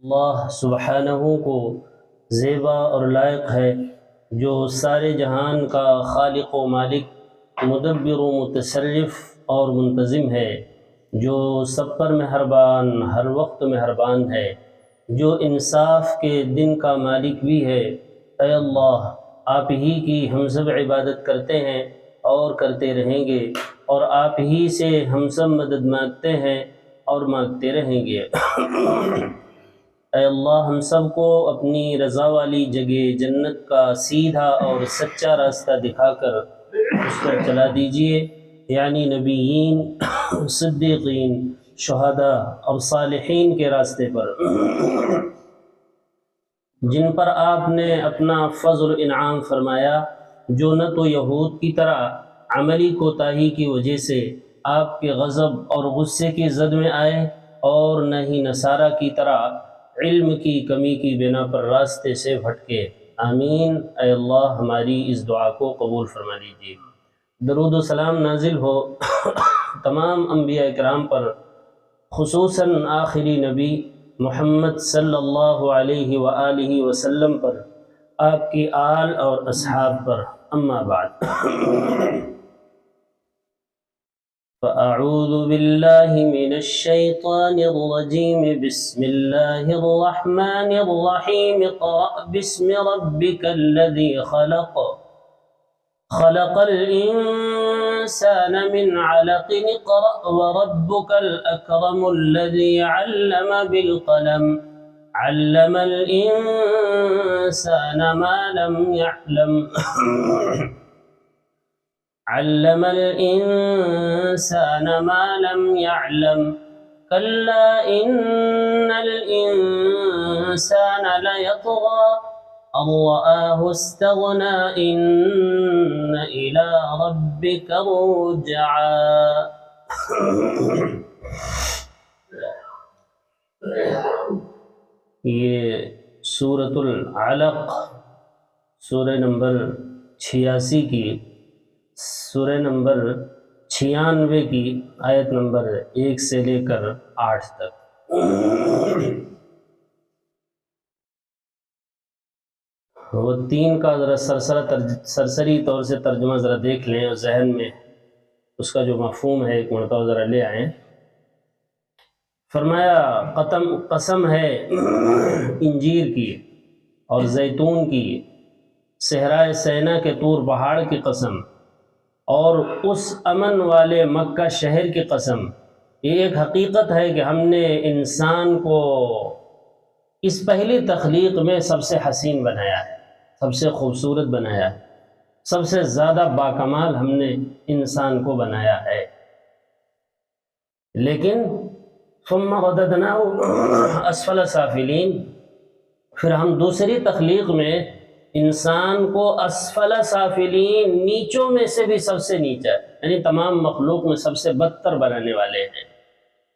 اللہ سبحانہ کو زیبا اور لائق ہے جو سارے جہان کا خالق و مالک، مدبر و متصرف اور منتظم ہے، جو سب پر مہربان، ہر وقت مہربان ہے، جو انصاف کے دن کا مالک بھی ہے۔ اے اللہ، آپ ہی کی ہم سب عبادت کرتے ہیں اور کرتے رہیں گے، اور آپ ہی سے ہم سب مدد مانگتے ہیں اور مانگتے رہیں گے۔ اے اللہ، ہم سب کو اپنی رضا والی جگہ جنت کا سیدھا اور سچا راستہ دکھا کر اس پر چلا دیجئے، یعنی نبیین، صدیقین، شہداء اور صالحین کے راستے پر، جن پر آپ نے اپنا فضل و انعام فرمایا، جو نہ تو یہود کی طرح عملی کوتاہی کی وجہ سے آپ کے غضب اور غصے کی زد میں آئے، اور نہ ہی نصارہ کی طرح علم کی کمی کی بنا پر راستے سے بھٹکے۔ آمین۔ اے اللہ، ہماری اس دعا کو قبول فرما لیجیے۔ درود و سلام نازل ہو تمام انبیاء کرام پر، خصوصاً آخری نبی محمد صلی اللہ علیہ وآلہ وسلم پر، آپ کی آل اور اصحاب پر۔ اما بعد، فأعوذ باللہ من الشیطان الرجیم، بسم اللہ الرحمن الرحیم۔ اقرأ باسم ربک الذی خلق، خلق الإنسان من علق، اقرأ وربك الأكرم الذي علم بالقلم، علم الإنسان ما لم يعلم، علم الإنسان ما لم يعلم، كلا إن الإنسان ليطغى أن رآه استغنى، إن إلى ربك الرجعى۔ یہ سورۃ العلق، سورہ نمبر 86 کی، سورہ نمبر 96 کی آیت نمبر 1 سے لے کر 8 تک۔ وہ 3 کا ذرا سرسری طور سے ترجمہ ذرا دیکھ لیں، اور ذہن میں اس کا جو مفہوم ہے ایک مرتبہ ذرا لے آئیں۔ فرمایا، قسم ہے انجیر کی اور زیتون کی، صحرائے سینا کے طور پہاڑ کی قسم، اور اس امن والے مکہ شہر کی قسم۔ یہ ایک حقیقت ہے کہ ہم نے انسان کو اس پہلی تخلیق میں سب سے حسین بنایا ہے، سب سے خوبصورت بنایا ہے، سب سے زیادہ باکمال ہم نے انسان کو بنایا ہے۔ لیکن ثم رددناه اسفل سافلین، پھر ہم دوسری تخلیق میں انسان کو اسفل سافلین، نیچوں میں سے بھی سب سے نیچا، یعنی تمام مخلوق میں سب سے بدتر بنانے والے ہیں۔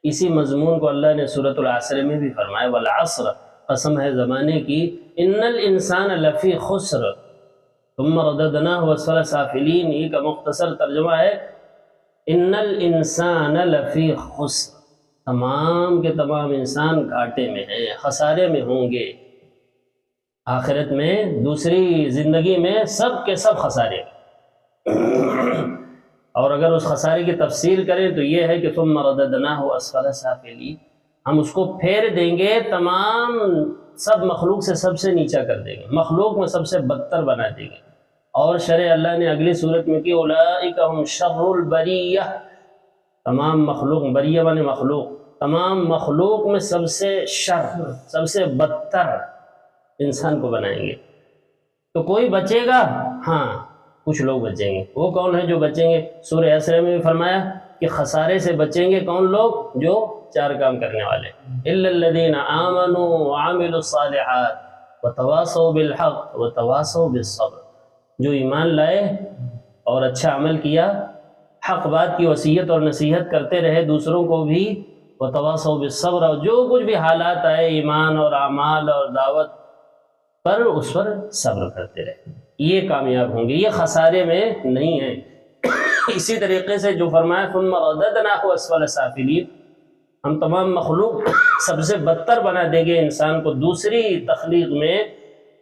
اسی مضمون کو اللہ نے سورۃ العصر میں بھی فرمایا، والعصر، قسم ہے زمانے کی، ان الانسان لفی خسر، ثم رددناه اسفل سافلین، یہ کا مختصر ترجمہ ہے ان الانسان لفی خسر، تمام کے تمام انسان گھاٹے میں ہیں، خسارے میں ہوں گے، آخرت میں، دوسری زندگی میں سب کے سب خسارے۔ اور اگر اس خسارے کی تفصیل کریں تو یہ ہے کہ ثم رددناه اسفل سافلین، ہم اس کو پھیر دیں گے، تمام سب مخلوق سے سب سے نیچا کر دیں گے، مخلوق میں سب سے بدتر بنا دیں گے۔ اور شرح اللہ نے اگلی صورت میں کی، اولئک هم شر البریہ، تمام مخلوق، بریہ مانے مخلوق، تمام مخلوق میں سب سے شر، سب سے بدتر انسان کو بنائیں گے۔ تو کوئی بچے گا؟ ہاں، کچھ لوگ بچیں گے۔ وہ کون ہیں جو بچیں گے؟ سورہ اسرا میں بھی فرمایا کہ خسارے سے بچیں گے کون لوگ؟ جو 4 کام کرنے والے، الا الذین آمنوا وعملوا الصالحات وتواصوا بالحق وتواصوا بالصبر، جو ایمان لائے اور اچھا عمل کیا، حق بات کی وصیت اور نصیحت کرتے رہے دوسروں کو بھی، وتواصوا بالصبر، اور جو کچھ بھی حالات آئے ایمان اور اعمال اور دعوت پر، اس پر صبر کرتے رہے، یہ کامیاب ہوں گے، یہ خسارے میں نہیں ہیں۔ اسی طریقے سے جو فرمایا ثم رددناه اسفل سافلین، ہم تمام مخلوق سب سے بدتر بنا دیں گے انسان کو دوسری تخلیق میں،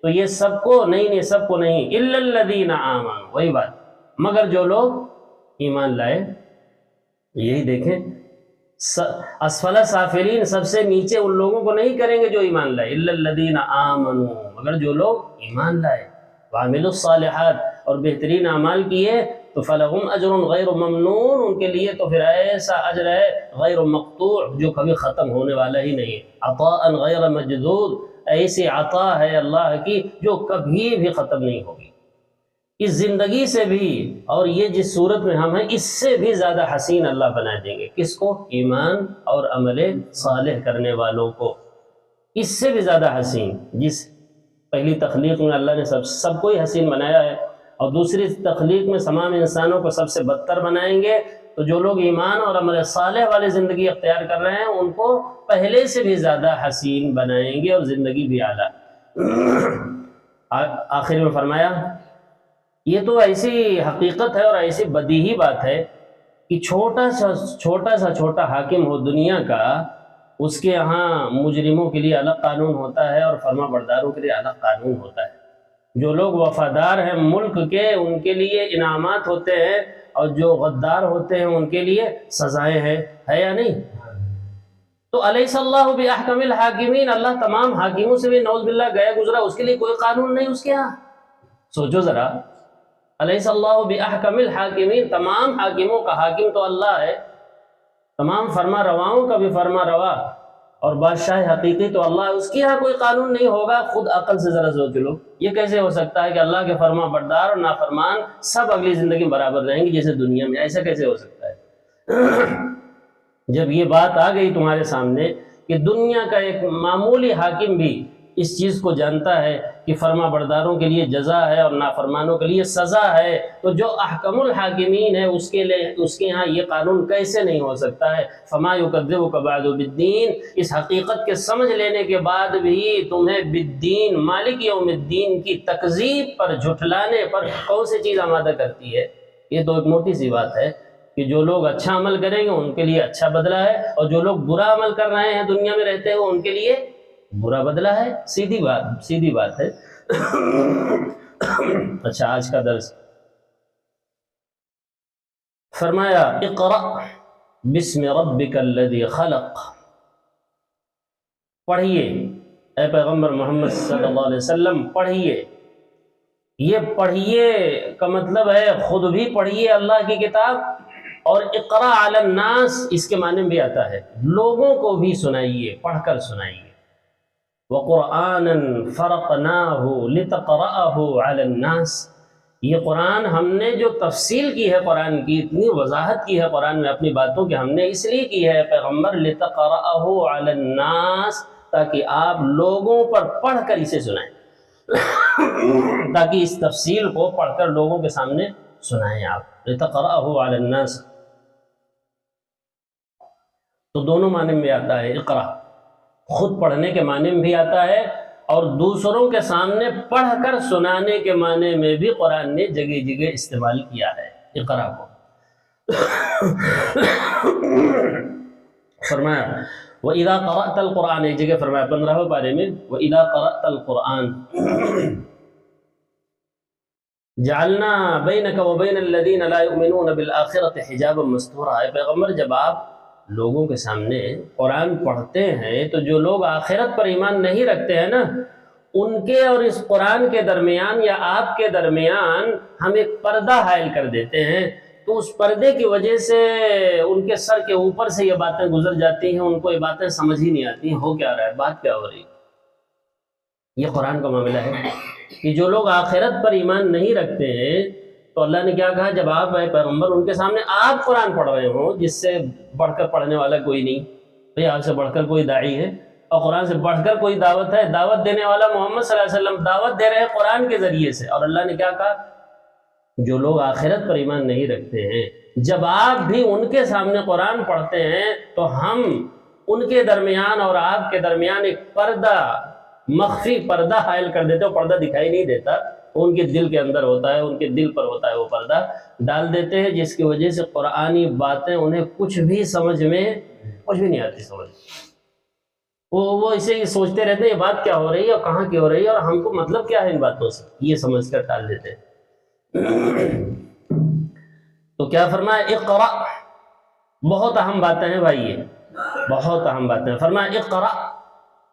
تو یہ سب کو نہیں، سب کو نہیں، الا الذین آمنوا، وہی بات، مگر جو لوگ ایمان لائے۔ یہی دیکھیں اسفل سافلین، سب سے نیچے ان لوگوں کو نہیں کریں گے جو ایمان لائے، الا الذین آمنوا، مگر جو لوگ ایمان لائے، وعملوا الصالحات، اور بہترین اعمال کیے، تو فلہم اجر غیر ممنون، ان کے لیے تو پھر ایسا اجر ہے غیر مقطوع، جو کبھی ختم ہونے والا ہی نہیں، عطاء غیر مجدود، ایسی عطا ہے اللہ کی جو کبھی بھی ختم نہیں ہوگی، اس زندگی سے بھی، اور یہ جس صورت میں ہم ہیں اس سے بھی زیادہ حسین اللہ بنا دیں گے، کس کو؟ ایمان اور عمل صالح کرنے والوں کو، اس سے بھی زیادہ حسین، جس پہلی تخلیق میں اللہ نے سب کو ہی حسین بنایا ہے، اور دوسری تخلیق میں تمام انسانوں کو سب سے بدتر بنائیں گے، تو جو لوگ ایمان اور عمل صالح والی زندگی اختیار کر رہے ہیں ان کو پہلے سے بھی زیادہ حسین بنائیں گے اور زندگی بھی اعلیٰ۔ آخر میں فرمایا یہ تو ایسی حقیقت ہے اور ایسی بدیہی بات ہے کہ چھوٹا سا حاکم ہو دنیا کا، اس کے ہاں مجرموں کے لیے الگ قانون ہوتا ہے اور فرما برداروں کے لیے الگ قانون ہوتا ہے۔ جو لوگ وفادار ہیں ملک کے ان کے لیے انعامات ہوتے ہیں، اور جو غدار ہوتے ہیں ان کے لیے سزائیں ہیں، ہے یا نہیں؟ تو الیس اللہ باحکم الحاکمین، اللہ تمام حاکموں سے بھی نعوذ باللہ گیا گزرا، اس کے لیے کوئی قانون نہیں اس کے ہاں؟ سوچو ذرا، الیس اللہ باحکم الحاکمین، تمام حاکموں کا حاکم تو اللہ ہے، تمام فرما رواؤں کا بھی فرما روا اور بادشاہ حقیقی تو اللہ ہے، اس کے یہاں کوئی قانون نہیں ہوگا؟ خود عقل سے ذرا سوچ لو، یہ کیسے ہو سکتا ہے کہ اللہ کے فرما بردار اور نافرمان سب اگلی زندگی برابر رہیں گے جیسے دنیا میں؟ ایسا کیسے ہو سکتا ہے؟ جب یہ بات آ گئی تمہارے سامنے کہ دنیا کا ایک معمولی حاکم بھی اس چیز کو جانتا ہے کہ فرما برداروں کے لیے جزا ہے اور نافرمانوں کے لیے سزا ہے، تو جو احکم الحاکمین ہے اس کے ہاں یہ قانون کیسے نہیں ہو سکتا ہے؟ فما یکذبک بعد بالدین، اس حقیقت کے سمجھ لینے کے بعد بھی تمہیں بالدین، مالک یوم الدین کی تکذیب پر، جھٹلانے پر کون سی چیز آمادہ کرتی ہے؟ یہ تو ایک موٹی سی بات ہے کہ جو لوگ اچھا عمل کریں گے ان کے لیے اچھا بدلہ ہے، اور جو لوگ برا عمل کر رہے ہیں دنیا میں رہتے ہوئے ان کے لیے برا بدلہ ہے۔ سیدھی بات ہے۔ اچھا، آج کا درس فرمایا اقرأ بسم ربک الذی خلق، پڑھیے اے پیغمبر محمد صلی اللہ علیہ وسلم، پڑھیے۔ یہ پڑھیے کا مطلب ہے خود بھی پڑھیے اللہ کی کتاب، اور اقرا علی الناس اس کے معنی بھی آتا ہے لوگوں کو بھی سنائیے، پڑھ کر سنائیے۔ وَقُرْآنًا فَرَقْنَاهُ لِتَقْرَأَهُ عَلَى النَّاسِ، یہ قرآن ہم نے جو تفصیل کی ہے قرآن کی، اتنی وضاحت کی ہے قرآن میں اپنی باتوں کی، ہم نے اس لیے کی ہے پیغمبر لِتَقْرَأَهُ عَلَى النَّاسِ، تاکہ آپ لوگوں پر پڑھ کر اسے سنائیں، تاکہ اس تفصیل کو پڑھ کر لوگوں کے سامنے سنائیں آپ، لِتَقْرَأَهُ عَلَى النَّاسِ۔ تو دونوں معنی میں آتا ہے اقرا، خود پڑھنے کے معنی میں بھی آتا ہے، اور دوسروں کے سامنے پڑھ کر سنانے کے معنی میں بھی قرآن نے جگہ جگہ استعمال کیا ہے اقرا کو۔ فرمایا وَإِذَا قَرَأْتَ الْقُرْآنَ، ایک جگہ فرمایا 15ویں پارے میں وَإِذَا قَرَأْتَ الْقُرْآنَ جعلنا بینک وبین الذین لا یؤمنون بالآخرۃ حجابا مستورا، اے پیغمبر جب آپ لوگوں کے سامنے قرآن پڑھتے ہیں تو جو لوگ آخرت پر ایمان نہیں رکھتے ہیں نا، ان کے اور اس قرآن کے درمیان یا آپ کے درمیان ہم ایک پردہ حائل کر دیتے ہیں، تو اس پردے کی وجہ سے ان کے سر کے اوپر سے یہ باتیں گزر جاتی ہیں، ان کو یہ باتیں سمجھ ہی نہیں آتی ہیں ہو کیا رہا ہے، بات کیا ہو رہی ہے۔ یہ قرآن کا معاملہ ہے کہ جو لوگ آخرت پر ایمان نہیں رکھتے ہیں تو اللہ نے کیا کہا، جب آپ اے پیغمبر ان کے سامنے آپ قرآن پڑھ رہے ہوں، جس سے بڑھ کر پڑھنے والا کوئی نہیں، بھئی آپ سے بڑھ کر کوئی داعی ہے اور قرآن سے بڑھ کر کوئی دعوت ہے، دعوت دینے والا محمد صلی اللہ علیہ وسلم دعوت دے رہے ہیں قرآن کے ذریعے سے، اور اللہ نے کیا کہا، جو لوگ آخرت پر ایمان نہیں رکھتے ہیں جب آپ بھی ان کے سامنے قرآن پڑھتے ہیں تو ہم ان کے درمیان اور آپ کے درمیان ایک پردہ، مخفی پردہ حائل کر دیتے ہو، پردہ دکھائی نہیں دیتا، ان کے دل کے اندر ہوتا ہے، ان کے دل پر ہوتا ہے، وہ پردہ ڈال دیتے ہیں، جس کی وجہ سے قرآنی باتیں انہیں کچھ بھی سمجھ میں کچھ بھی نہیں آتی سمجھ۔ وہ اسے یہ سوچتے رہتے ہیں یہ بات کیا ہو رہی ہے اور کہاں کی ہو رہی ہے اور ہم کو مطلب کیا ہے ان باتوں سے، یہ سمجھ کر ٹال دیتے ہیں۔ تو کیا فرمایا؟ اقرأ، بہت اہم باتیں ہیں بھائی، یہ بہت اہم باتیں ہیں۔ فرمایا اقرأ،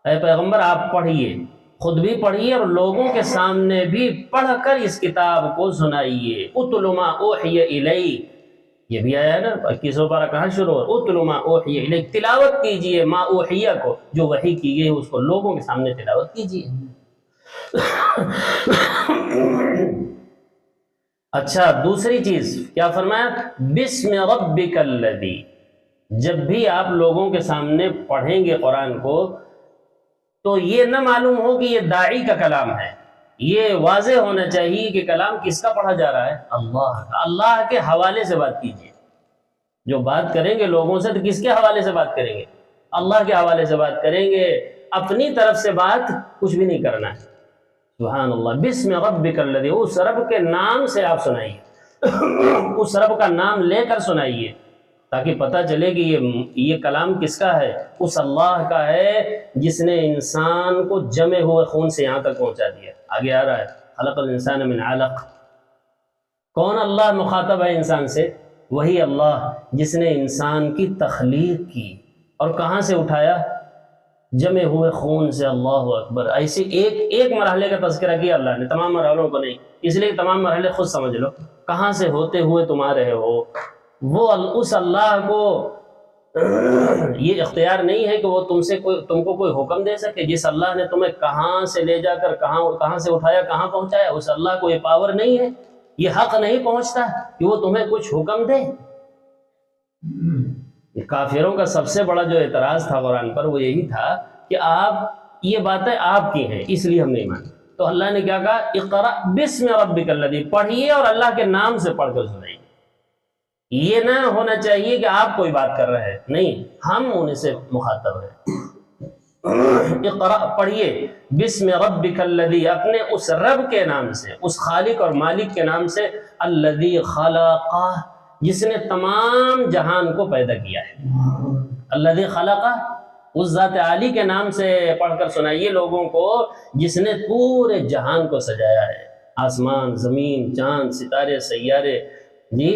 اے پیغمبر آپ پڑھیے، خود بھی پڑھیے اور لوگوں کے سامنے بھی پڑھ کر اس کتاب کو سنائیے۔ اتل ما اوحی الیک، یہ بھی آیا ہے نا 21واں پارہ کہاں شروع ہے؟ اتل ما اوحی الیک، تلاوت کیجئے ما اوحیہ کو، جو وحی کی گئی اس کو لوگوں کے سامنے تلاوت کیجئے۔ اچھا دوسری چیز کیا فرمایا؟ بسم ربک الذی، جب بھی آپ لوگوں کے سامنے پڑھیں گے قرآن کو تو یہ نہ معلوم ہو کہ یہ داعی کا کلام ہے، یہ واضح ہونا چاہیے کہ کلام کس کا پڑھا جا رہا ہے؟ اللہ کا۔ اللہ کے حوالے سے بات کیجیے، جو بات کریں گے لوگوں سے تو کس کے حوالے سے بات کریں گے؟ اللہ کے حوالے سے بات کریں گے، اپنی طرف سے بات کچھ بھی نہیں کرنا ہے۔ سبحان اللہ۔ بسم ربک الذی، اس رب کے نام سے آپ سنائیے، اس رب کا نام لے کر سنائیے تاکہ پتہ چلے کہ یہ کلام کس کا ہے؟ اس اللہ کا ہے جس نے انسان کو جمے ہوئے خون سے یہاں تک پہنچا دیا۔ آگے آ رہا ہے خلق الانسان من علق، کون اللہ مخاطب ہے انسان سے؟ وہی اللہ جس نے انسان کی تخلیق کی اور کہاں سے اٹھایا؟ جمے ہوئے خون سے۔ اللہ اکبر۔ ایسے ایک مرحلے کا تذکرہ کیا اللہ نے، تمام مرحلوں کو نہیں، اس لیے تمام مرحلے خود سمجھ لو کہاں سے ہوتے ہوئے تم آ رہے ہو۔ وہ اس اللہ کو یہ اختیار نہیں ہے کہ وہ تم کو کوئی حکم دے سکے۔ جس اللہ نے تمہیں کہاں سے لے جا کر کہاں سے اٹھایا کہاں پہنچایا، اس اللہ کو یہ پاور نہیں ہے، یہ حق نہیں پہنچتا کہ وہ تمہیں کچھ حکم دے۔ کافروں کا سب سے بڑا جو اعتراض تھا قرآن پر وہ یہی تھا کہ یہ باتیں آپ کی ہیں اس لیے ہم نہیں مانتے۔ تو اللہ نے کیا کہا؟ اقرأ بسم ربک الذی، پڑھیے اور اللہ کے نام سے پڑھ کر سنائیے۔ یہ نہ ہونا چاہیے کہ آپ کوئی بات کر رہے ہیں، نہیں، ہم ان سے مخاطب ہیں۔ اقرأ، پڑھیے، بسم ربک الذی، اپنے اس رب کے نام سے، اس خالق اور مالک کے نام سے، الذی خلق، جس نے تمام جہان کو پیدا کیا ہے۔ الذی خلق، اس ذات عالی کے نام سے پڑھ کر سنائیے لوگوں کو جس نے پورے جہان کو سجایا ہے، آسمان، زمین، چاند، ستارے، سیارے، جی،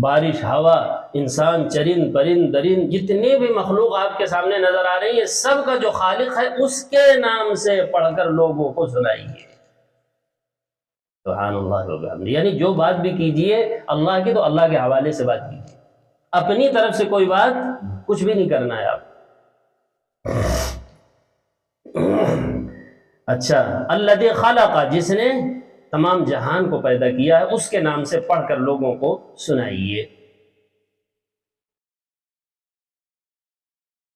بارش، ہوا، انسان، چرند، پرند، درند، جتنی بھی مخلوق آپ کے سامنے نظر آ رہی ہے سب کا جو خالق ہے اس کے نام سے پڑھ کر لوگوں کو سنائیے۔ سبحان اللہ وبحمدہ، یعنی جو بات بھی کیجئے اللہ کی تو اللہ کے حوالے سے بات کیجئے، اپنی طرف سے کوئی بات کچھ بھی نہیں کرنا ہے آپ۔ اچھا، الذی خلق، جس نے تمام جہان کو پیدا کیا ہے، اس کے نام سے پڑھ کر لوگوں کو سنائیے۔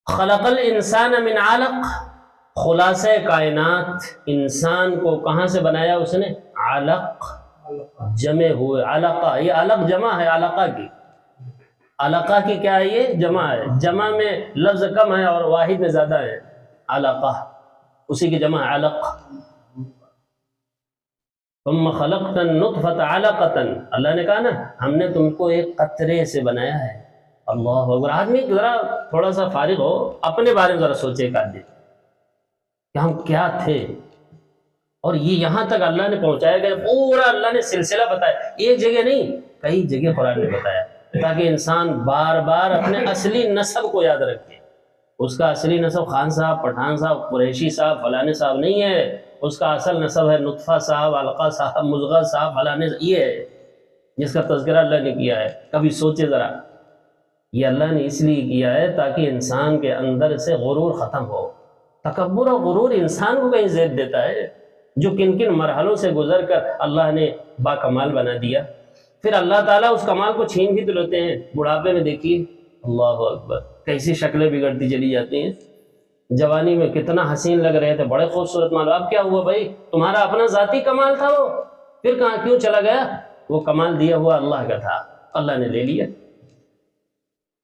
خلق الانسان من علق، خلاصہ کائنات، انسان کو کہاں سے بنایا اس نے؟ علق، جمے ہوئے، علقہ، یہ علق جمع ہے علقہ کی، علقہ کی کیا ہے؟ یہ جمع ہے، جمع میں لفظ کم ہے اور واحد میں زیادہ ہے، علقہ، اسی کی جمع ہے علق۔ ثم خلقت النطفة علقة، اللہ نے کہا نا ہم نے تم کو ایک قطرے سے بنایا ہے۔ اللہ اکبر۔ آدمی ذرا تھوڑا سا فارغ ہو، اپنے بارے میں ذرا سوچے ایک آدمی کہ ہم کیا تھے اور یہ یہاں تک اللہ نے پہنچایا گیا، پورا اللہ نے سلسلہ بتایا، ایک جگہ نہیں کئی جگہ قرآن نے بتایا تاکہ انسان بار بار اپنے اصلی نسب کو یاد رکھے۔ اس کا اصلی نسب خان صاحب، پٹھان صاحب، قریشی صاحب، فلانے صاحب نہیں ہے، اس کا اصل نسب ہے نطفہ صاحب، علقہ صاحب، مضغہ صاحب، فلانے، یہ ہے جس کا تذکرہ اللہ نے کیا ہے۔ کبھی سوچے ذرا، یہ اللہ نے اس لیے کیا ہے تاکہ انسان کے اندر سے غرور ختم ہو۔ تکبر اور غرور انسان کو کہیں زید دیتا ہے، جو کن کن مرحلوں سے گزر کر اللہ نے با کمال بنا دیا، پھر اللہ تعالیٰ اس کمال کو چھین بھی تو لیتے ہیں۔ بڑھاپے میں دیکھیے، اللہ اکبر، کیسی شکلیں بگڑتی چلی جاتی ہیں۔ جوانی میں کتنا حسین لگ رہے تھے، بڑے خوبصورت مال، اب کیا ہوا بھائی؟ تمہارا اپنا ذاتی کمال تھا وہ، پھر کہاں کیوں چلا گیا؟ وہ کمال دیا ہوا اللہ کا تھا، اللہ نے لے لیا۔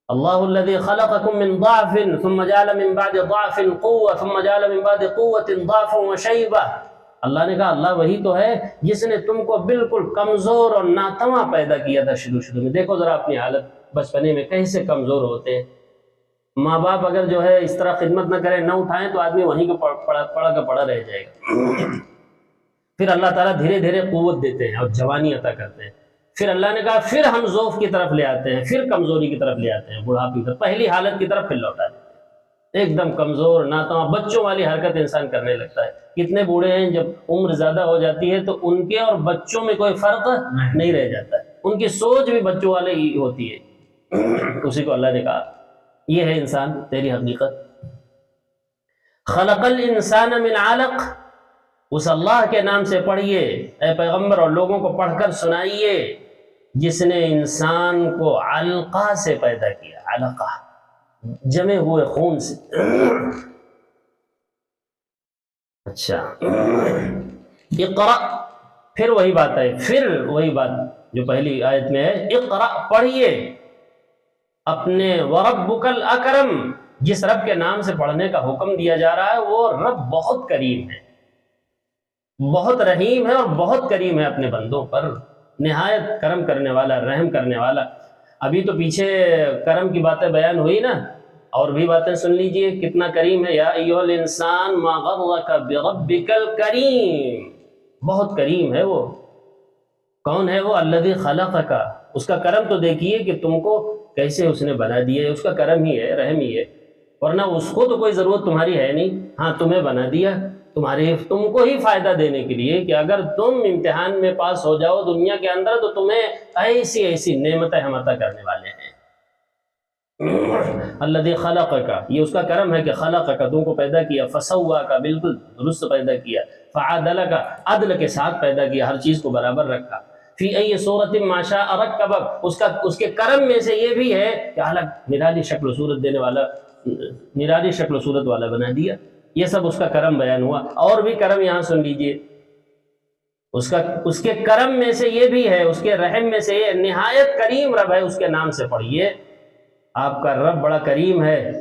اللہ الذی خلقکم من ضعف ثم جعل من بعد ضعف قوة ثم جعل من بعد قوة ضعفا وشیبہ، اللہ نے کہا اللہ وہی تو ہے جس نے تم کو بالکل کمزور اور ناتواں پیدا کیا تھا شروع میں. دیکھو ذرا اپنی حالت بچپنے میں کیسے کمزور ہوتے ہیں. ماں باپ اگر جو ہے اس طرح خدمت نہ کریں نہ اٹھائیں تو آدمی وہیں کے پڑا رہ جائے گا. پھر اللہ تعالیٰ دھیرے دھیرے قوت دیتے ہیں اور جوانی عطا کرتے ہیں. پھر اللہ نے کہا پھر ہم ذوف کی طرف لے آتے ہیں, پھر کمزوری کی طرف لے آتے ہیں, بڑھاپے کی طرف, پہلی حالت کی طرف پھر لوٹا دیتے ہیں. ایک دم کمزور ناتواں بچوں والی حرکت انسان کرنے لگتا ہے. کتنے بوڑھے ہیں جب عمر زیادہ ہو جاتی ہے تو ان کے اور بچوں میں کوئی فرق نہیں رہ جاتا ہے, ان کی سوچ بھی بچوں والے ہی ہوتی ہے. اسی کو اللہ نے کہا یہ ہے انسان تیری حقیقت. خلق الانسان من علق, اس اللہ کے نام سے پڑھیے اے پیغمبر اور لوگوں کو پڑھ کر سنائیے جس نے انسان کو علقہ سے پیدا کیا. علقہ جمے ہوئے خون سے. اچھا اقرأ, پھر وہی بات ہے, پھر وہی بات جو پہلی آیت میں ہے, اقرأ پڑھیے اپنے وربک الاکرم, جس رب کے نام سے پڑھنے کا حکم دیا جا رہا ہے وہ رب بہت کریم ہے, بہت رحیم ہے اور بہت کریم ہے اپنے بندوں پر, نہایت کرم کرنے والا, رحم کرنے والا. ابھی تو پیچھے کرم کی باتیں بیان ہوئی نا, اور بھی باتیں سن لیجئے کتنا کریم ہے. یا ایھا الانسان ما غرک بربک الکریم, بہت کریم ہے وہ. کون ہے وہ؟ الذی خلقک, اس کا کرم تو دیکھیے کہ تم کو کیسے اس نے بنا دیا ہے, اس کا کرم ہی ہے, رحم ہی ہے. ورنہ اس کو تو کوئی ضرورت تمہاری ہے نہیں, ہاں تمہیں بنا دیا تم کو ہی فائدہ دینے کے لیے کہ اگر تم امتحان میں پاس ہو جاؤ دنیا کے اندر تو تمہیں ایسی ایسی نعمتیں ہم عطا کرنے والے ہیں. الذی خلقک, یہ اس کا کرم ہے کہ خلقک, تم کو پیدا کیا, فسواک, بالکل درست پیدا کیا, فعدلک, عدل کے ساتھ پیدا کیا, ہر چیز کو برابر رکھا, فی ای صورت ما شاء رکبک, اس کے کرم میں سے یہ بھی ہے کہ الگ نرالی شکل و صورت دینے والا, نرالی شکل و صورت والا بنا دیا. یہ سب اس کا کرم بیان ہوا. اور بھی کرم یہاں سن لیجئے, اس کے کرم میں سے یہ بھی ہے, اس کے رحم میں سے یہ, نہایت کریم رب ہے, اس کے نام سے پڑھیے. آپ کا رب بڑا کریم ہے.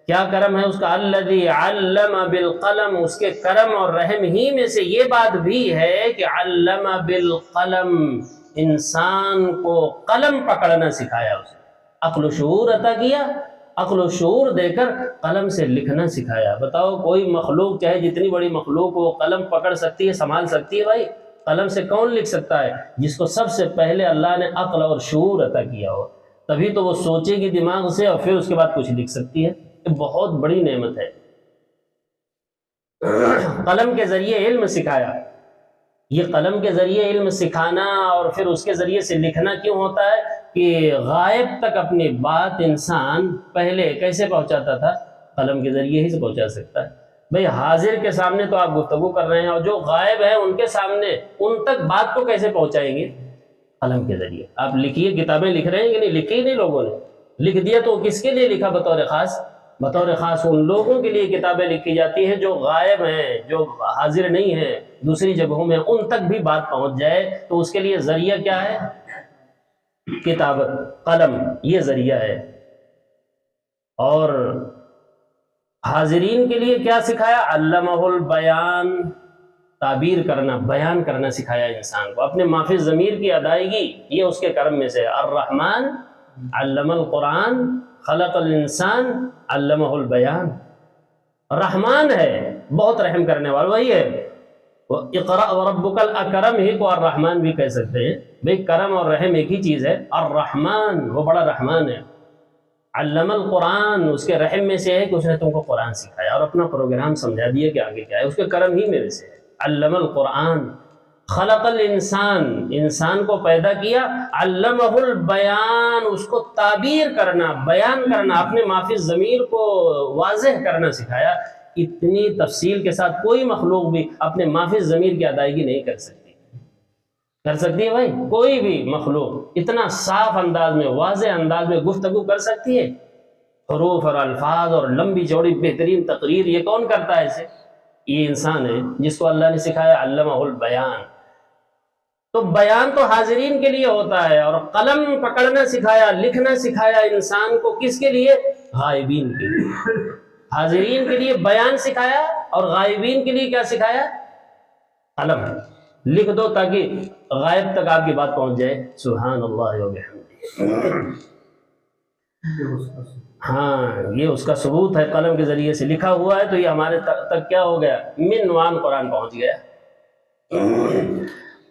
کیا کرم ہے اس کا؟ الذی علم بالقلم, اس کے کرم اور رحم ہی میں سے یہ بات بھی ہے کہ علم بالقلم, انسان کو قلم پکڑنا سکھایا, اسے عقل و شعور عطا کیا, عقل و شعور دے کر قلم سے لکھنا سکھایا. بتاؤ کوئی مخلوق چاہے جتنی بڑی مخلوق وہ قلم پکڑ سکتی ہے, سنبھال سکتی ہے؟ بھائی قلم سے کون لکھ سکتا ہے؟ جس کو سب سے پہلے اللہ نے عقل اور شعور عطا کیا ہو, تبھی تو وہ سوچے گی دماغ سے اور پھر اس کے بعد کچھ لکھ سکتی ہے. یہ بہت بڑی نعمت ہے. قلم کے ذریعے علم سکھایا. یہ قلم کے ذریعے علم سکھانا اور پھر اس کے ذریعے سے لکھنا کیوں ہوتا ہے کہ غائب تک اپنی بات انسان پہلے کیسے پہنچاتا تھا؟ قلم کے ذریعے ہی سے پہنچا سکتا ہے. بھئی حاضر کے سامنے تو آپ گفتگو کر رہے ہیں, اور جو غائب ہیں ان کے سامنے ان تک بات کو کیسے پہنچائیں گے؟ قلم کے ذریعے. آپ لکھیے, کتابیں لکھ رہے ہیں کہ نہیں؟ لکھی ہی نہیں لوگوں نے. لکھ دیا تو کس کے لیے لکھا بطور خاص؟ بطور خاص ان لوگوں کے لیے کتابیں لکھی جاتی ہیں جو غائب ہیں, جو حاضر نہیں ہیں, دوسری جگہوں میں, ان تک بھی بات پہنچ جائے. تو اس کے لیے ذریعہ کیا ہے؟ کتابت, قلم, یہ ذریعہ ہے. اور حاضرین کے لیے کیا سکھایا؟ علمہ البیان, تعبیر کرنا, بیان کرنا سکھایا انسان کو. اپنے ما فی الضمیر کی ادائیگی یہ اس کے کرم میں سے. الرحمن علم القرآن خلق الانسان علمہ البیان. رحمان ہے, بہت رحم کرنے والا, وہی ہے. اقرأ وربک الاکرم ہی کو الرحمن بھی کہہ سکتے ہیں. بھئی کرم اور رحم ایک ہی چیز ہے. الرحمن, وہ بڑا رحمان ہے. علم القرآن, اس کے رحم میں سے ہے کہ اس نے تم کو قرآن سکھایا اور اپنا پروگرام سمجھا دیا کہ آگے کیا ہے. اس کے کرم ہی میں سے ہے. علم القرآن. خلق الانسان, انسان کو پیدا کیا. علمہ البیان, اس کو تعبیر کرنا, بیان کرنا, اپنے ما فی الضمیر کو واضح کرنا سکھایا. اتنی تفصیل کے ساتھ کوئی مخلوق بھی اپنے ما فی الضمیر کی ادائیگی نہیں کر سکتی. کر سکتی ہے بھائی؟ کوئی بھی مخلوق اتنا صاف انداز میں, واضح انداز میں گفتگو کر سکتی ہے؟ حروف اور الفاظ اور لمبی چوڑی بہترین تقریر, یہ کون کرتا ہے اسے؟ یہ انسان ہے جس کو اللہ نے سکھایا علمہ البیان. تو بیان تو حاضرین کے لیے ہوتا ہے, اور قلم پکڑنا سکھایا, لکھنا سکھایا انسان کو کس کے لیے؟ غائبین کے لیے. حاضرین کے لیے بیان سکھایا اور غائبین کے لیے کیا سکھایا؟ قلم لکھ دو تاکہ غائب تک آپ کی بات پہنچ جائے. سبحان اللہ و بحمدہ. ہاں یہ اس کا ثبوت ہے، قلم کے ذریعے سے لکھا ہوا ہے تو یہ ہمارے تک کیا ہو گیا، من وان قرآن پہنچ گیا.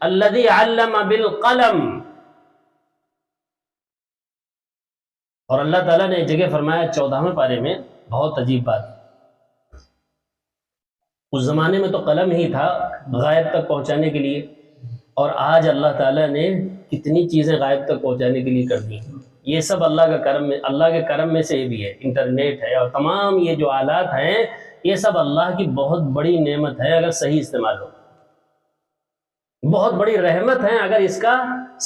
الذی علم بالقلم. اور اللہ تعالیٰ نے ایک جگہ فرمایا 14ویں پارے میں، بہت عجیب بات. اس زمانے میں تو قلم ہی تھا غائب تک پہنچانے کے لیے، اور آج اللہ تعالیٰ نے کتنی چیزیں غائب تک پہنچانے کے لیے کر دی. یہ سب اللہ کا کرم میں، اللہ کے کرم میں سے یہ بھی ہے. انٹرنیٹ ہے اور تمام یہ جو آلات ہیں یہ سب اللہ کی بہت بڑی نعمت ہے اگر صحیح استعمال ہو، بہت بڑی رحمت ہے اگر اس کا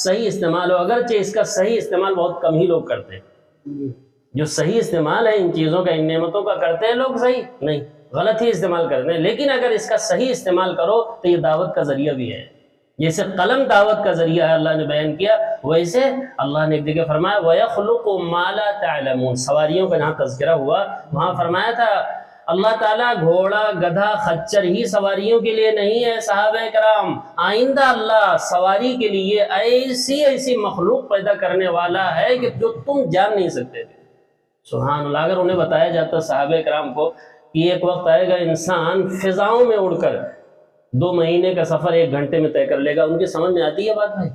صحیح استعمال ہو. اگرچہ اس کا صحیح استعمال بہت کم ہی لوگ کرتے ہیں. جو صحیح استعمال ہے ان چیزوں کا، ان نعمتوں کا کرتے ہیں لوگ، صحیح نہیں، غلط ہی استعمال کرتے ہیں. لیکن اگر اس کا صحیح استعمال کرو تو یہ دعوت کا ذریعہ بھی ہے. جیسے قلم دعوت کا ذریعہ ہے اللہ نے بیان کیا، ویسے اللہ نے ایک جگہ فرمایا وَيَخْلُقُ مَا لَا تَعْلَمُونَ. سواریوں کا جہاں تذکرہ ہوا وہاں فرمایا تھا اللہ تعالیٰ گھوڑا گدھا خچر ہی سواریوں کے لیے نہیں ہے صحابہ کرام، آئندہ اللہ سواری کے لیے ایسی مخلوق پیدا کرنے والا ہے کہ جو تم جان نہیں سکتے تھے. سبحان اللہ. اگر انہیں بتایا جاتا صحابہ کرام کو کہ ایک وقت آئے گا انسان فضاؤں میں اڑ کر 2 مہینے کا سفر 1 گھنٹے میں طے کر لے گا، ان کی سمجھ میں آتی ہے بات بھائی؟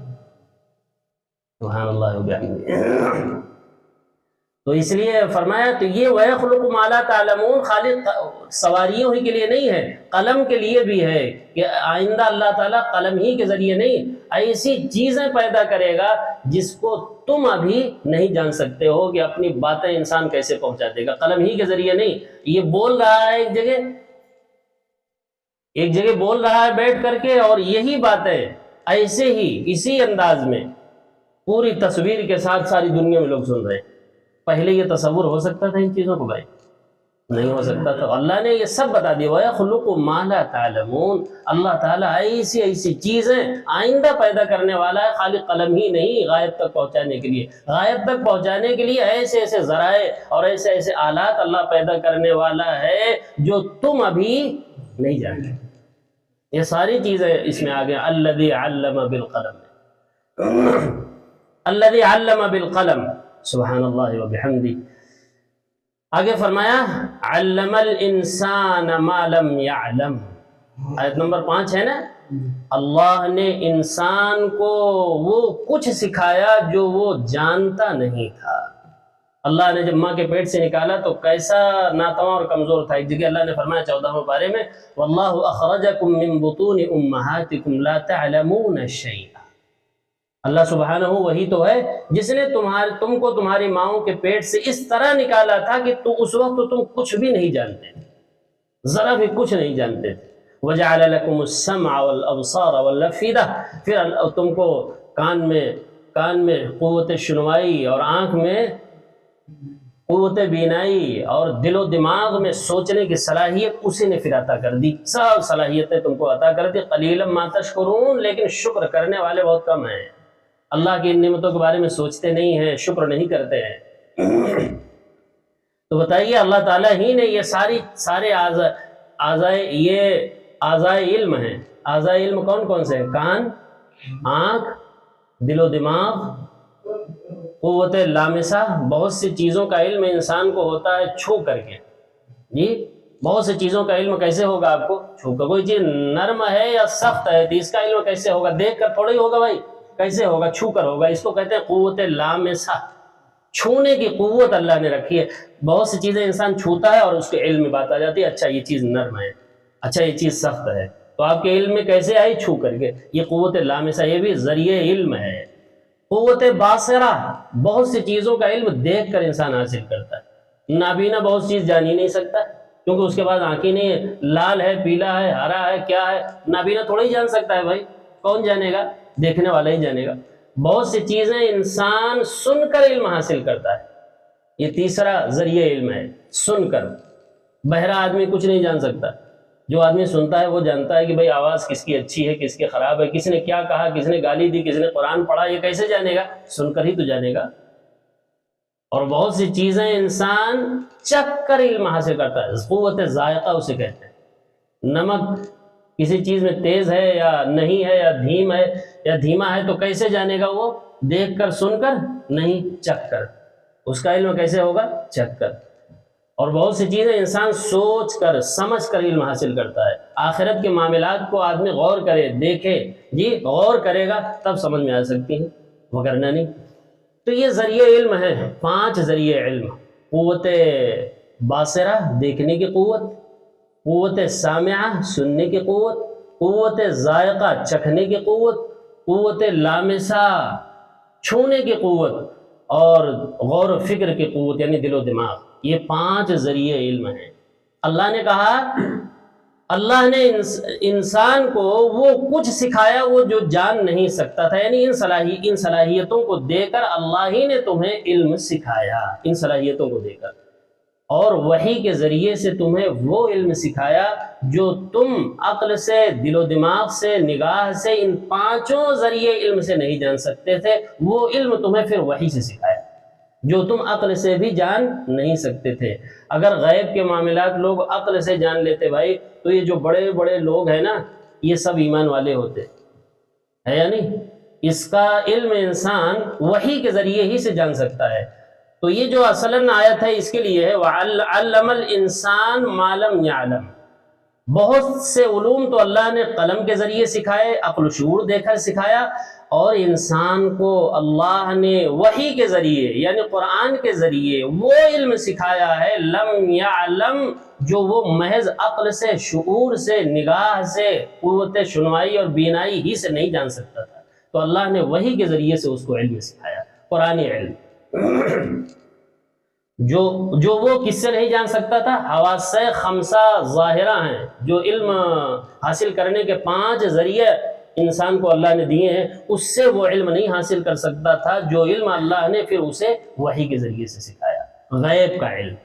سبحان اللہ و بحمدہ. تو اس لیے فرمایا تو یہ وَيَخْلُقُ مَا لَا تَعْلَمُونَ خالق سواریوں ہی کے لیے نہیں ہے، قلم کے لیے بھی ہے کہ آئندہ اللہ تعالیٰ قلم ہی کے ذریعے نہیں ایسی چیزیں پیدا کرے گا جس کو تم ابھی نہیں جان سکتے ہو کہ اپنی باتیں انسان کیسے پہنچا دے گا. قلم ہی کے ذریعے نہیں. یہ بول رہا ہے ایک جگہ بول رہا ہے بیٹھ کر کے، اور یہی باتیں ایسے ہی اسی انداز میں پوری تصویر کے ساتھ ساری دنیا میں لوگ سن رہے ہیں. پہلے یہ تصور ہو سکتا تھا ان چیزوں کو بھائی؟ نہیں ہو سکتا تھا. اللہ نے یہ سب بتا دیا وَيَخْلُقُ مَا لَا تَعْلَمُونَ. اللہ تعالیٰ ایسی چیزیں آئندہ پیدا کرنے والا ہے، خالی قلم ہی نہیں غائب تک پہنچانے کے لیے. غائب تک پہنچانے کے لیے ایسے ذرائع اور ایسے آلات اللہ پیدا کرنے والا ہے جو تم ابھی نہیں جانتے. یہ ساری چیزیں اس میں آگے الذی علم بالقلم، الذی علم بالقلم. سبحان اللہ و بحمدہ. آگے فرمایا علم الانسان ما لم يعلم. آیت نمبر 5 ہے نا. اللہ نے انسان کو وہ کچھ سکھایا جو وہ جانتا نہیں تھا. اللہ نے جب ماں کے پیٹ سے نکالا تو کیسا ناتواں اور کمزور تھا. ایک جگہ اللہ نے فرمایا 14ویں پارے میں واللہ اخرجکم من بطون امہاتکم لا تعلمون شیئا. اللہ سبحانہ وہی تو ہے جس نے تم کو تمہاری ماؤں کے پیٹ سے اس طرح نکالا تھا کہ اس وقت تو تم کچھ بھی نہیں جانتے تھے، ذرا بھی کچھ نہیں جانتے تھے. وَجَعَلَ لَكُمُ السَّمْعَ وَالْأَبْصَارَ وَالْأَفْئِدَةَ. پھر تم کو کان میں قوت شنوائی اور آنکھ میں قوت بینائی اور دل و دماغ میں سوچنے کی صلاحیت اسی نے پھر عطا کر دی. سب صلاحیتیں تم کو عطا کر دی. قلیلا ما تشکرون. لیکن شکر کرنے والے بہت کم ہیں. اللہ کی ان نعمتوں کے بارے میں سوچتے نہیں ہیں، شکر نہیں کرتے ہیں. تو بتائیے اللہ تعالیٰ ہی نے یہ سارے اعضائے علم ہیں. اعضائے علم کون کون سے ہیں؟ کان، آنکھ، دل و دماغ، قوت لامسہ. بہت سی چیزوں کا علم انسان کو ہوتا ہے چھو کر کے. جی بہت سی چیزوں کا علم کیسے ہوگا آپ کو؟ چھو کر. کوئی چیز نرم ہے یا سخت ہے تو اس کا علم کیسے ہوگا؟ دیکھ کر تھوڑا ہی ہوگا بھائی، کیسے ہوگا؟ چھو کر ہوگا. اس کو کہتے ہیں قوت لامسہ. چھونے کی قوت اللہ نے رکھی ہے. بہت سی چیزیں انسان چھوتا ہے اور اس کے علم میں بات آ جاتی ہے، اچھا یہ چیز نرم ہے، اچھا یہ چیز سخت ہے. تو آپ کے علم میں کیسے آئی؟ چھو کر کے. یہ قوت لامسہ، یہ بھی ذریعہ علم ہے. قوت باصرہ، بہت سی چیزوں کا علم دیکھ کر انسان حاصل کرتا ہے. نابینا بہت چیز جان ہی نہیں سکتا کیونکہ اس کے بعد آنکھیں نہیں ہے. لال ہے، پیلا ہے، ہرا ہے، کیا ہے، نابینا تھوڑا ہی جان سکتا ہے بھائی. کون جانے گا؟ دیکھنے والا ہی جانے گا. بہت سی چیزیں انسان سن کر علم حاصل کرتا ہے. یہ تیسرا ذریعہ علم ہے، سن کر. بہرا آدمی کچھ نہیں جان سکتا. جو آدمی سنتا ہے وہ جانتا ہے کہ بھئی آواز کس کی اچھی ہے، کس کی خراب ہے، کس نے کیا کہا، کس نے گالی دی، کس نے قرآن پڑھا. یہ کیسے جانے گا؟ سن کر ہی تو جانے گا. اور بہت سی چیزیں انسان چکھ کر علم حاصل کرتا ہے. قوت ذائقہ اسے کہتے ہیں. نمک کسی چیز میں تیز ہے یا نہیں ہے یا دھیم ہے یا دھیما ہے تو کیسے جانے گا وہ؟ دیکھ کر، سن کر نہیں، چکھ کر۔ اس کا علم کیسے ہوگا؟ چکھ کر۔ اور بہت سی چیزیں انسان سوچ کر سمجھ کر علم حاصل کرتا ہے۔ آخرت کے معاملات کو آدمی غور کرے، دیکھے، جی غور کرے گا تب سمجھ میں آ سکتی ہیں، وگرنہ نہیں۔ تو یہ ذریعہ علم ہے، 5 ذریعہ علم: قوت باصرہ، دیکھنے کی قوت، قوت سامعہ، سننے کی قوت، قوت ذائقہ، چکھنے کی قوت، قوت لامسہ، چھونے کی قوت، اور غور و فکر کی قوت یعنی دل و دماغ۔ یہ 5 ذریعے علم ہیں۔ اللہ نے کہا، اللہ نے انسان کو وہ کچھ سکھایا وہ جو جان نہیں سکتا تھا، یعنی ان صلاحیتوں کو دے کر اللہ ہی نے تمہیں علم سکھایا، ان صلاحیتوں کو دے کر، اور وحی کے ذریعے سے تمہیں وہ علم سکھایا جو تم عقل سے، دل و دماغ سے، نگاہ سے، ان 5 ذریعے علم سے نہیں جان سکتے تھے، وہ علم تمہیں پھر وحی سے سکھایا جو تم عقل سے بھی جان نہیں سکتے تھے۔ اگر غیب کے معاملات لوگ عقل سے جان لیتے بھائی، تو یہ جو بڑے بڑے لوگ ہیں نا، یہ سب ایمان والے ہوتے، ہے یا نہیں؟ اس کا علم انسان وحی کے ذریعے ہی سے جان سکتا ہے۔ تو یہ جو اصلاً آیت ہے اس کے لیے ہے وَعَلَّمَ الْإِنسَانَ مَا لَمْ يَعْلَمْ۔ بہت سے علوم تو اللہ نے قلم کے ذریعے سکھائے، عقل و شعور دے کر سکھایا، اور انسان کو اللہ نے وحی کے ذریعے یعنی قرآن کے ذریعے وہ علم سکھایا ہے لم یعلم، جو وہ محض عقل سے، شعور سے، نگاہ سے، قوت شنوائی اور بینائی ہی سے نہیں جان سکتا تھا، تو اللہ نے وحی کے ذریعے سے اس کو علم سکھایا، قرآن علم جو وہ کس سے نہیں جان سکتا تھا؟ حواس 5 ظاہرہ ہیں، جو علم حاصل کرنے کے 5 ذریعے انسان کو اللہ نے دیے ہیں، اس سے وہ علم نہیں حاصل کر سکتا تھا جو علم اللہ نے پھر اسے وحی کے ذریعے سے سکھایا۔ غیب کا علم،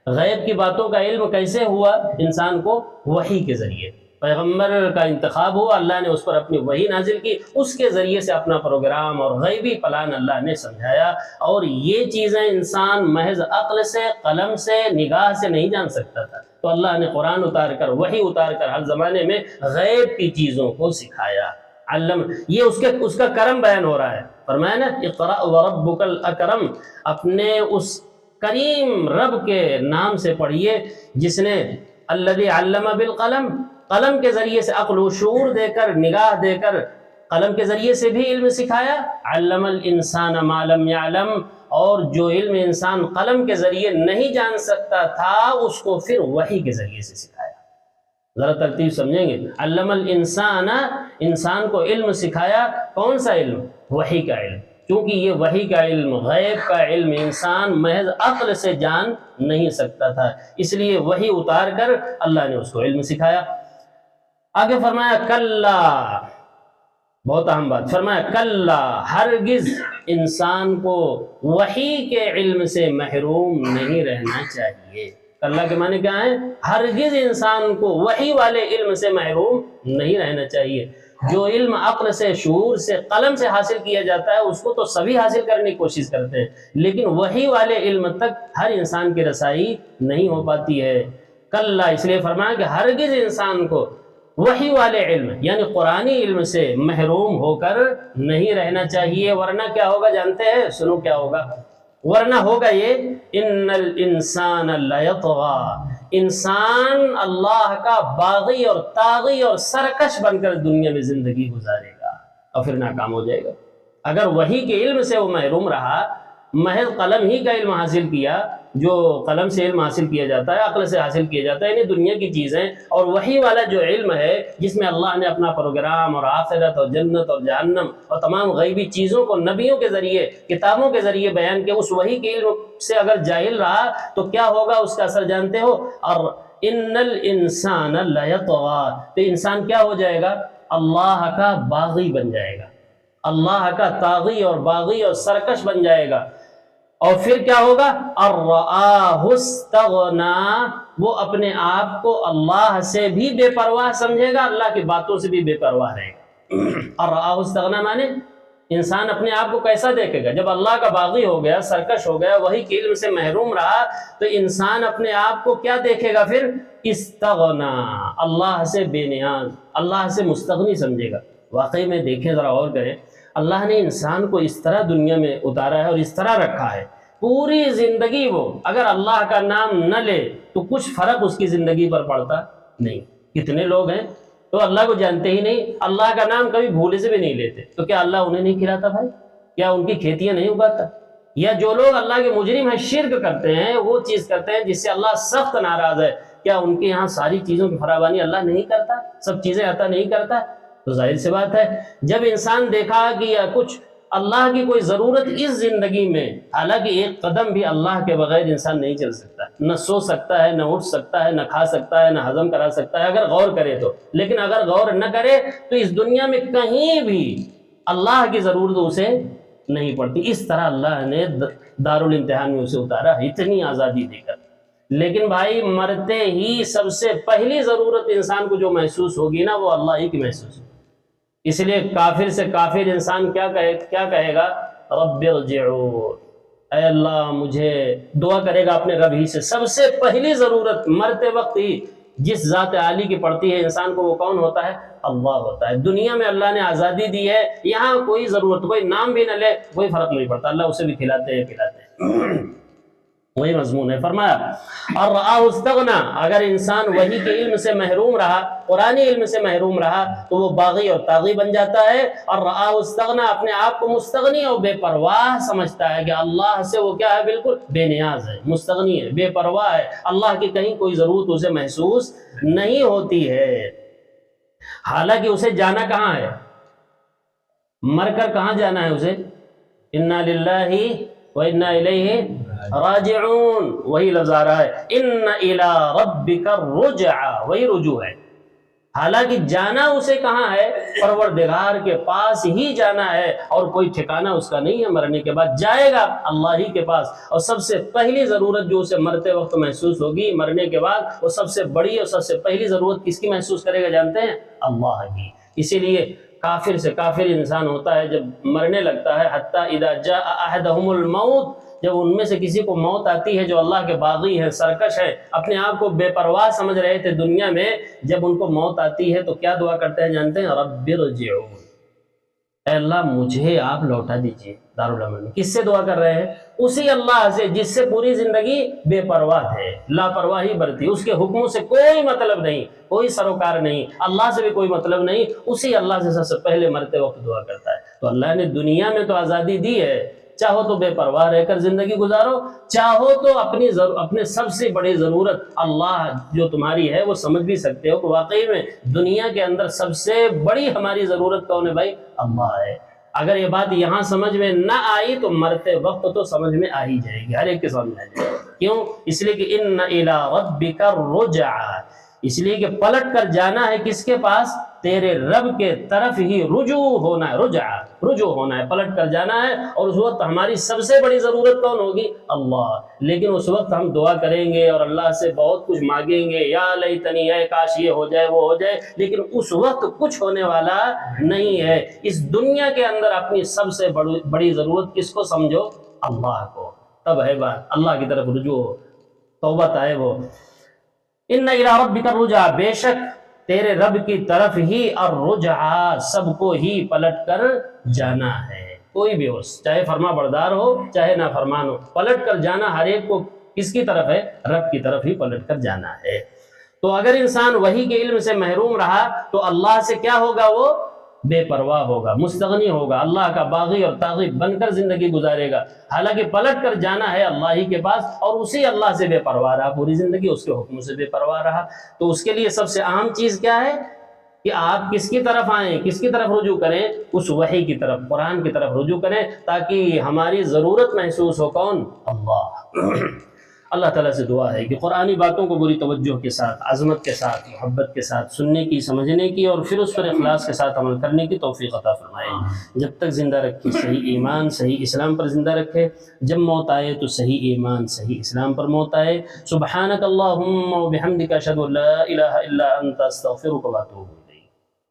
غیب کی باتوں کا علم کیسے ہوا انسان کو؟ وحی کے ذریعے۔ پیغمبر کا انتخاب ہوا، اللہ نے اس پر اپنی وحی نازل کی، اس کے ذریعے سے اپنا پروگرام اور غیبی پلان اللہ نے سمجھایا، اور یہ چیزیں انسان محض عقل سے، قلم سے، نگاہ سے نہیں جان سکتا تھا، تو اللہ نے قرآن اتار کر، وحی اتار کر ہر زمانے میں غیب کی چیزوں کو سکھایا۔ علم، یہ اس کا کرم بیان ہو رہا ہے، فرمایا نا اقرأ وربک الاکرم، اپنے اس کریم رب کے نام سے پڑھیے جس نے الذی علم بالقلم، قلم کے ذریعے سے عقل و شعور دے کر، نگاہ دے کر، قلم کے ذریعے سے بھی علم سکھایا، علم الانسان ما لم یعلم، اور جو علم انسان قلم کے ذریعے نہیں جان سکتا تھا اس کو پھر وحی کے ذریعے سے سکھایا۔ ذرا ترتیب سمجھیں گے، علم الانسان، انسان کو علم سکھایا، کون سا علم؟ وحی کا علم، کیونکہ یہ وحی کا علم، غیب کا علم انسان محض عقل سے جان نہیں سکتا تھا، اس لیے وحی اتار کر اللہ نے اس کو علم سکھایا۔ آگے فرمایا کلا، بہت اہم بات، فرمایا کلا، ہرگز انسان کو وحی کے علم سے محروم نہیں رہنا چاہیے۔ کلا کے معنی کیا ہے؟ ہرگز انسان کو وحی والے علم سے محروم نہیں رہنا چاہیے۔ جو علم عقل سے، شعور سے، قلم سے حاصل کیا جاتا ہے اس کو تو سبھی حاصل کرنے کی کوشش کرتے ہیں، لیکن وحی والے علم تک ہر انسان کی رسائی نہیں ہو پاتی ہے۔ کلا، اس لیے فرمایا کہ ہرگز انسان کو وحی والے علم یعنی قرآنی علم سے محروم ہو کر نہیں رہنا چاہیے، ورنہ کیا ہوگا جانتے ہیں؟ سنو کیا ہوگا، ورنہ ہوگا یہ ان الانسان لیطغی، انسان اللہ کا باغی اور طاغی اور سرکش بن کر دنیا میں زندگی گزارے گا اور پھر ناکام ہو جائے گا۔ اگر وحی کے علم سے وہ محروم رہا، محض قلم ہی کا علم حاصل کیا، جو قلم سے علم حاصل کیا جاتا ہے، عقل سے حاصل کیا جاتا ہے، یعنی دنیا کی چیزیں، اور وحی والا جو علم ہے جس میں اللہ نے اپنا پروگرام اور آخرت اور جنت اور جہنم اور تمام غیبی چیزوں کو نبیوں کے ذریعے، کتابوں کے ذریعے بیان کیا، اس وحی کے علم سے اگر جاہل رہا تو کیا ہوگا اس کا اثر جانتے ہو؟ اور ان الانسان لیطغی، تو انسان کیا ہو جائے گا؟ اللہ کا باغی بن جائے گا، اللہ کا طاغی اور باغی اور سرکش بن جائے گا، اور پھر کیا ہوگا؟ الرآہ استغنا، وہ اپنے آپ کو اللہ سے بھی بے پرواہ سمجھے گا، اللہ کی باتوں سے بھی بے پرواہ رہے گا۔ الرآہ استغنا مانے انسان اپنے آپ کو کیسا دیکھے گا؟ جب اللہ کا باغی ہو گیا، سرکش ہو گیا، وہی کے علم سے محروم رہا، تو انسان اپنے آپ کو کیا دیکھے گا پھر؟ استغنا، اللہ سے بے نیاز، اللہ سے مستغنی سمجھے گا۔ واقعی میں دیکھیں، ذرا غور کریں، اللہ نے انسان کو اس طرح دنیا میں اتارا ہے اور اس طرح رکھا ہے، پوری زندگی وہ اگر اللہ کا نام نہ لے تو کچھ فرق اس کی زندگی پر پڑتا نہیں۔ کتنے لوگ ہیں تو اللہ کو جانتے ہی نہیں، اللہ کا نام کبھی بھولے سے بھی نہیں لیتے، تو کیا اللہ انہیں نہیں کھلاتا بھائی؟ کیا ان کی کھیتیاں نہیں اگاتا؟ یا جو لوگ اللہ کے مجرم ہیں، شرک کرتے ہیں، وہ چیز کرتے ہیں جس سے اللہ سخت ناراض ہے، کیا ان کے یہاں ساری چیزوں کی فراوانی اللہ نہیں کرتا؟ سب چیزیں عطا نہیں کرتا؟ تو ظاہر سی بات ہے، جب انسان دیکھا کہ یا کچھ اللہ کی کوئی ضرورت اس زندگی میں، حالانکہ ایک قدم بھی اللہ کے بغیر انسان نہیں چل سکتا، نہ سو سکتا ہے، نہ اٹھ سکتا ہے، نہ کھا سکتا ہے، نہ ہضم کرا سکتا ہے اگر غور کرے تو، لیکن اگر غور نہ کرے تو اس دنیا میں کہیں بھی اللہ کی ضرورت اسے نہیں پڑتی۔ اس طرح اللہ نے دارالامتحان میں اسے اتارا، اتنی آزادی دے کر۔ لیکن بھائی مرتے ہی سب سے پہلی ضرورت انسان کو جو محسوس ہوگی نا، وہ اللہ ہی کی محسوس ہوگی۔ اس لیے کافر سے کافر انسان کیا کہے گا؟ رب ارجعون، اے اللہ مجھے، دعا کرے گا اپنے رب ہی سے۔ سب سے پہلی ضرورت مرتے وقت ہی جس ذات عالی کی پڑتی ہے انسان کو، وہ کون ہوتا ہے؟ اللہ ہوتا ہے۔ دنیا میں اللہ نے آزادی دی ہے، یہاں کوئی ضرورت، کوئی نام بھی نہ لے کوئی فرق نہیں پڑتا، اللہ اسے بھی کھلاتے ہیں پلاتے ہیں۔ وہی مضمون ہے، فرمایا اور رآہ استغنا، اگر انسان وحی کے علم سے محروم رہا، قرآنی علم سے محروم رہا، تو وہ باغی اور طاغی بن جاتا ہے۔ اور رآہ استغنا، اپنے آپ کو مستغنی اور بے پرواہ سمجھتا ہے کہ اللہ سے وہ کیا ہے؟ بالکل بے نیاز ہے، مستغنی ہے، بے پرواہ ہے، اللہ کی کہیں کوئی ضرورت اسے محسوس نہیں ہوتی ہے۔ حالانکہ اسے جانا کہاں ہے؟ مر کر کہاں جانا ہے اسے؟ انا للہ وَإِنَّا إِلَيْهِ راجعون، وہی لفظ آ رہا ہے، ان الی ربک الرجع، وہی رجوع ہے۔ حالانکہ جانا اسے کہاں ہے؟ پروردگار کے پاس ہی جانا ہے، اور کوئی ٹھکانہ اس کا نہیں ہے، مرنے کے بعد جائے گا اللہ ہی کے پاس۔ اور سب سے پہلی ضرورت جو اسے مرتے وقت محسوس ہوگی، مرنے کے بعد، وہ سب سے بڑی اور سب سے پہلی ضرورت کس کی محسوس کرے گا جانتے ہیں؟ اللہ کی۔ اسی لیے کافر سے کافر انسان ہوتا ہے، جب مرنے لگتا ہے، حتیٰ اذا جاء احدهم الموت، جب ان میں سے کسی کو موت آتی ہے، جو اللہ کے باغی ہیں، سرکش ہیں، اپنے آپ کو بے پرواہ سمجھ رہے تھے دنیا میں، جب ان کو موت آتی ہے تو کیا دعا کرتے ہیں جانتے ہیں؟ رب ارجعون، اے اللہ مجھے آپ لوٹا دیجئے دارالعمل میں۔ کس سے دعا کر رہے ہیں؟ اسی اللہ سے جس سے پوری زندگی بے پرواہ تھے، لاپرواہی برتی، اس کے حکموں سے کوئی مطلب نہیں، کوئی سروکار نہیں، اللہ سے بھی کوئی مطلب نہیں، اسی اللہ سے سب سے پہلے مرتے وقت دعا کرتا ہے۔ تو اللہ نے دنیا میں تو آزادی دی ہے، چاہو تو بے پرواہ رہ کر زندگی گزارو، چاہو تو اپنے سب سے بڑی ضرورت اللہ جو تمہاری ہے وہ سمجھ بھی سکتے ہو کہ واقعی میں دنیا کے اندر سب سے بڑی ہماری ضرورت کون ہے بھائی؟ اللہ ہے۔ اگر یہ بات یہاں سمجھ میں نہ آئی تو مرتے وقت تو سمجھ میں آ ہی جائے گی، ہر ایک کے سمجھ میں آ جائے گی۔ کیوں؟ اس لیے کہ ان الی ربک الرجع، اس لیے کہ پلٹ کر جانا ہے کس کے پاس؟ تیرے رب کے طرف ہی رجوع ہونا ہے، رجوع ہونا ہے، پلٹ کر جانا ہے۔ اور اس وقت ہماری سب سے بڑی ضرورت کون ہوگی؟ اللہ۔ لیکن اس وقت ہم دعا کریں گے اور اللہ سے بہت کچھ مانگیں گے، یا لیتنی، اے کاش یہ ہو جائے وہ ہو جائے، لیکن اس وقت کچھ ہونے والا نہیں ہے۔ اس دنیا کے اندر اپنی سب سے بڑی ضرورت کس کو سمجھو؟ اللہ کو۔ تب ہے بات اللہ کی طرف رجوع ہو، توبہ طائب ہو۔ ان الی ربک الرجع، بے شک تیرے رب کی طرف ہی الرجع، سب کو ہی پلٹ کر جانا ہے، کوئی بھی ہو، چاہے فرما بردار ہو چاہے نافرمان ہو، پلٹ کر جانا ہر ایک کو کس کی طرف ہے؟ رب کی طرف ہی پلٹ کر جانا ہے۔ تو اگر انسان وحی کے علم سے محروم رہا تو اللہ سے کیا ہوگا؟ وہ بے پرواہ ہوگا، مستغنی ہوگا، اللہ کا باغی اور طاغی بن کر زندگی گزارے گا، حالانکہ پلٹ کر جانا ہے اللہ ہی کے پاس، اور اسی اللہ سے بے پرواہ رہا پوری زندگی، اس کے حکم سے بے پرواہ رہا۔ تو اس کے لیے سب سے اہم چیز کیا ہے کہ آپ کس کی طرف آئیں، کس کی طرف رجوع کریں؟ اس وحی کی طرف، قرآن کی طرف رجوع کریں، تاکہ ہماری ضرورت محسوس ہو کون؟ اللہ۔ اللہ تعالیٰ سے دعا ہے کہ قرآنی باتوں کو بری توجہ کے ساتھ، عظمت کے ساتھ، محبت کے ساتھ سننے کی، سمجھنے کی، اور پھر اس پر اخلاص کے ساتھ عمل کرنے کی توفیق عطا فرمائے۔ جب تک زندہ رکھے صحیح ایمان، صحیح اسلام پر زندہ رکھے، جب موت آئے تو صحیح ایمان، صحیح اسلام پر موت آئے۔ سبحانک اللہم و بحمدک، اشہد ان لا الہ الا انت، استغفرک و اتوب الیک۔